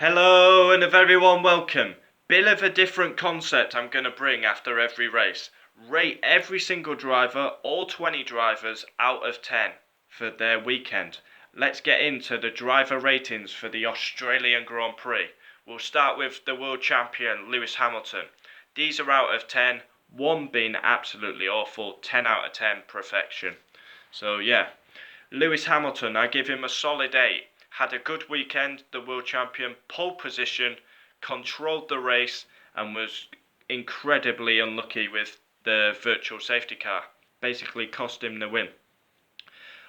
Hello and a very warm welcome. Bit of a different concept I'm going to bring after every race. Rate every single driver, all 20 drivers, out of 10 for their weekend. Let's get into the driver ratings for the Australian Grand Prix. We'll start with the world champion Lewis Hamilton. These are out of 10, 1 being absolutely awful, 10 out of 10 perfection. So yeah, Lewis Hamilton, I give him a solid 8. Had a good weekend, the world champion, pole position, controlled the race, and was incredibly unlucky with the virtual safety car. Basically cost him the win.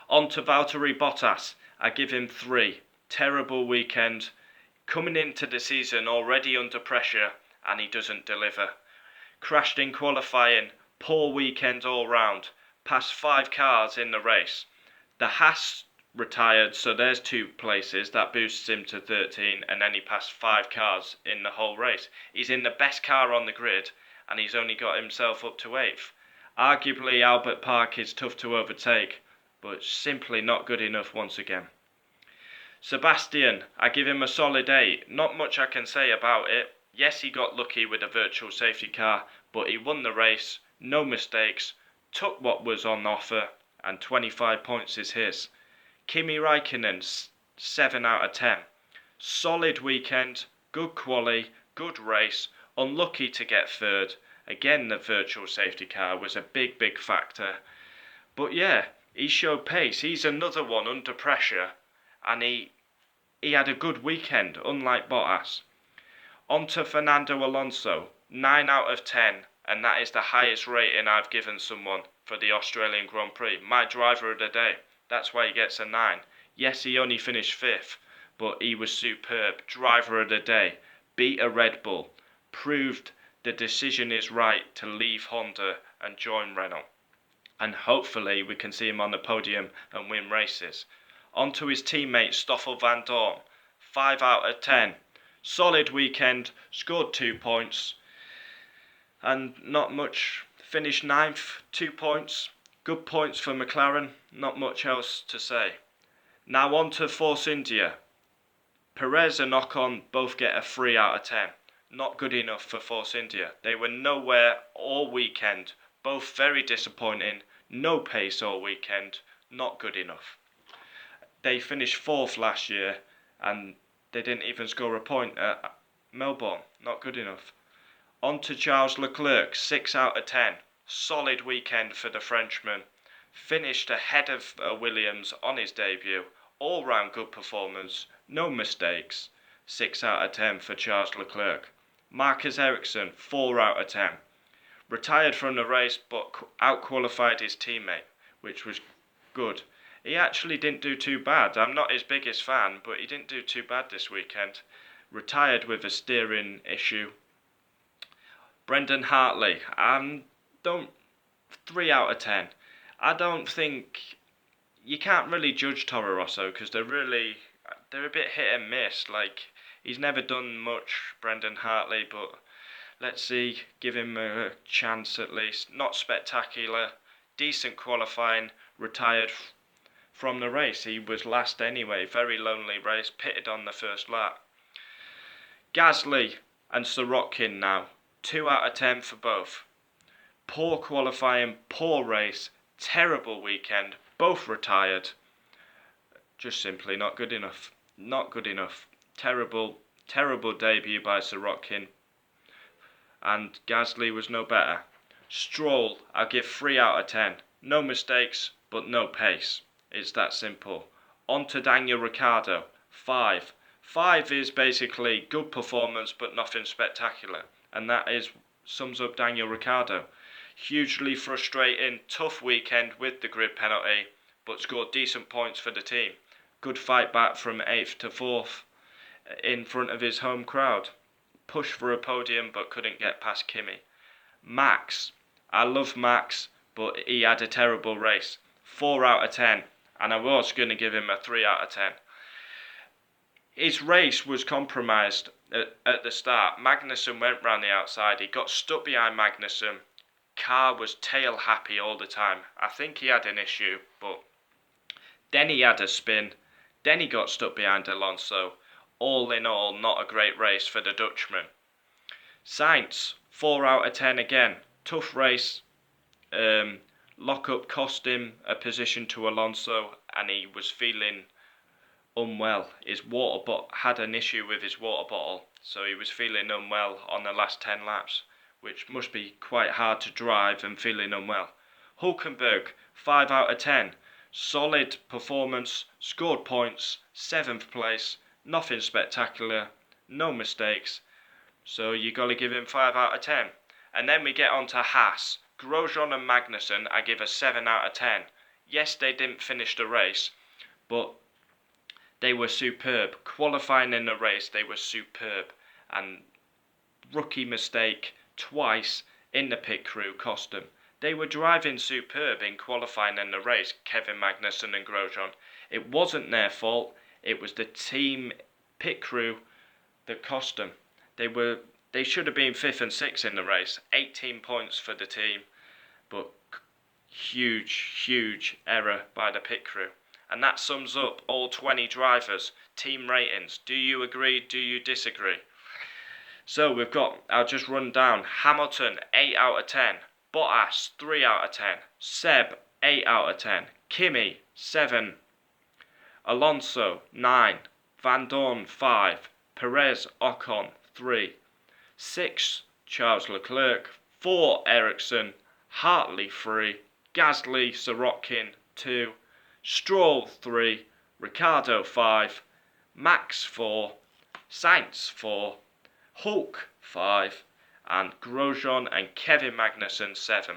On to Valtteri Bottas, I give him 3. Terrible weekend, coming into the season already under pressure, and he doesn't deliver. Crashed in qualifying, poor weekend all round, passed 5 cars in the race. The Haas retired, so there's 2 places. That boosts him to 13, and then he passed 5 cars in the whole race. He's in the best car on the grid, and he's only got himself up to 8th. Arguably, Albert Park is tough to overtake, but simply not good enough once again. Sebastian, I give him a solid 8. Not much I can say about it. Yes, he got lucky with a virtual safety car, but he won the race, no mistakes, took what was on offer, and 25 points is his. Kimi Raikkonen, 7 out of 10. Solid weekend, good quali, good race, unlucky to get 3rd. Again, the virtual safety car was a big factor. But yeah, he showed pace. He's another one under pressure, and he had a good weekend, unlike Bottas. On to Fernando Alonso, 9 out of 10, and that is the highest rating I've given someone for the Australian Grand Prix. My driver of the day, that's why he gets a 9. Yes, he only finished 5th, but he was superb. Driver of the day, beat a Red Bull, proved the decision is right to leave Honda and join Renault. And hopefully we can see him on the podium and win races. On to his teammate Stoffel van Dorn, 5 out of 10. Solid weekend, scored 2 points, and not much. Finished 9th, 2 points. Good points for McLaren, not much else to say. Now on to Force India. Perez and Ocon both get a 3 out of 10. Not good enough for Force India. They were nowhere all weekend. Both very disappointing. No pace all weekend. Not good enough. They finished 4th last year, and they didn't even score a point at Melbourne. Not good enough. On to Charles Leclerc, 6 out of 10. Solid weekend for the Frenchman. Finished ahead of Williams on his debut. All round good performance. No mistakes. 6 out of 10 for Charles Leclerc. Marcus Ericsson, 4 out of 10. Retired from the race but outqualified his teammate, which was good. He actually didn't do too bad. I'm not his biggest fan, but he didn't do too bad this weekend. Retired with a steering issue. Brendan Hartley, don't 3 out of 10. I don't think you can't really judge Toro Rosso because they're a bit hit and miss. Like, he's never done much, Brendan Hartley, but let's see, give him a chance at least. Not spectacular, decent qualifying, retired from the race. He was last anyway, very lonely race, pitted on the first lap. Gasly and Sorokin now, 2 out of 10 for both. Poor qualifying, poor race, terrible weekend, both retired. Just simply not good enough. Not good enough. Terrible debut by Sorokin. And Gasly was no better. Stroll, I'll give 3 out of 10. No mistakes, but no pace. It's that simple. On to Daniel Ricciardo, 5. 5 is basically good performance, but nothing spectacular. And that sums up Daniel Ricciardo. Hugely frustrating, tough weekend with the grid penalty, but scored decent points for the team. Good fight back from 8th to 4th in front of his home crowd. Pushed for a podium, but couldn't get past Kimi. Max, I love Max, but he had a terrible race. 4 out of 10, and I was going to give him a 3 out of 10. His race was compromised at the start. Magnussen went round the outside. He got stuck behind Magnussen. Car was tail happy all the time. I think he had an issue, but then he had a spin. Then he got stuck behind Alonso. all in all, not a great race for the Dutchman. Sainz, 4 out of 10 again. Tough race. Lockup cost him a position to Alonso, and he was feeling unwell. His water bottle had an issue with his water bottle, so he was feeling unwell on the last 10 laps, which must be quite hard to drive and feeling unwell. Hulkenberg, 5 out of 10. Solid performance, scored points, 7th place, nothing spectacular, no mistakes. So you got to give him 5 out of 10. And then we get on to Haas. Grosjean and Magnussen, I give a 7 out of 10. Yes, they didn't finish the race, but they were superb. Qualifying in the race, they were superb. And rookie mistake twice in the pit crew cost them. They were driving superb in qualifying in the race, Kevin Magnussen and Grosjean. It wasn't their fault. It was the team pit crew that cost them. They should have been 5th and 6th in the race. 18 points for the team, but huge error by the pit crew. And that sums up all 20 drivers' team ratings. Do you agree? Do you disagree? So we've got, I'll just run down. Hamilton, 8 out of 10. Bottas, 3 out of 10. Seb, 8 out of 10. Kimi, 7. Alonso, 9. Van Dorn, 5. Perez, Ocon, 3. 6. Charles Leclerc. 4. Ericsson. Hartley, 3. Gasly, Sorokin, 2. Stroll, 3. Ricciardo, 5. Max, 4. Sainz, 4. Hulk, 5. And Grosjean and Kevin Magnussen, 7.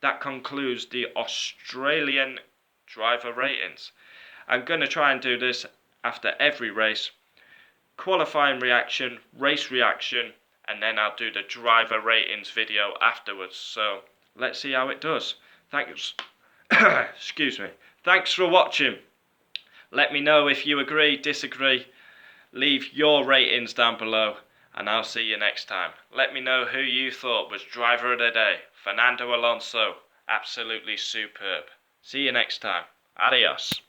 That concludes the Australian driver ratings. I'm going to try and do this after every race. Qualifying reaction, race reaction, and then I'll do the driver ratings video afterwards. So let's see how it does. Thanks. Excuse me. Thanks for watching. Let me know if you agree, disagree. Leave your ratings down below, and I'll see you next time. Let me know who you thought was driver of the day. Fernando Alonso, absolutely superb. See you next time. Adios.